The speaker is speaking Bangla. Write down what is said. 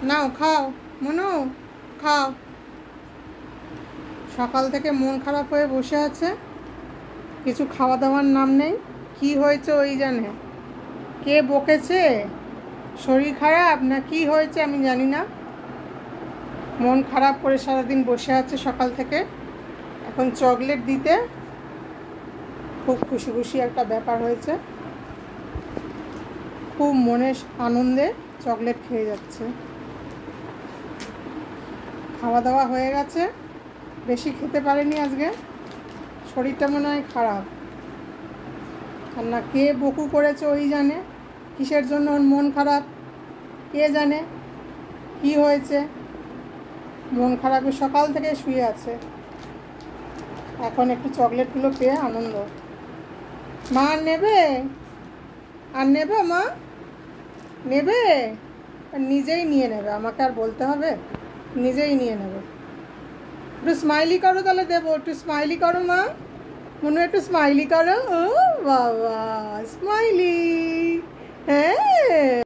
নাও খাও মনু, খাও। সকাল থেকে মন খারাপ হয়ে বসে আছে, কিছু খাওয়া দাওয়ার নাম নেই। কি হয়েছে ওই জানে, কে বকেছে, শরীর খারাপ না কি হয়েছে আমি জানি না, মন খারাপ করে সারাদিন বসে আছে সকাল থেকে। এখন চকলেট দিতে খুব খুশি খুশি একটা ব্যাপার হয়েছে, খুব মনের আনন্দে চকলেট খেয়ে যাচ্ছে। খাওয়া দাওয়া হয়ে গেছে, বেশি খেতে পারেনি আজকে, শরীরটা মনে হয় খারাপ। আর না কে বকু করেছে ওই জানে, কিসের জন্য ওর মন খারাপ কে জানে, কি হয়েছে, মন খারাপে সকাল থেকে শুয়ে আছে। এখন একটু চকলেটগুলো পেয়ে আনন্দ। মা আর নেবে, আর নেবে মা, নেবে, নিজেই নিয়ে নেবে, আমাকে আর বলতে হবে, নিজেই নিয়ে নেবে। একটু স্মাইলি করো তাহলে দেবো, একটু স্মাইলি করো মা, মনে একটু স্মাইলি করো। ও বাবা স্মাইলি।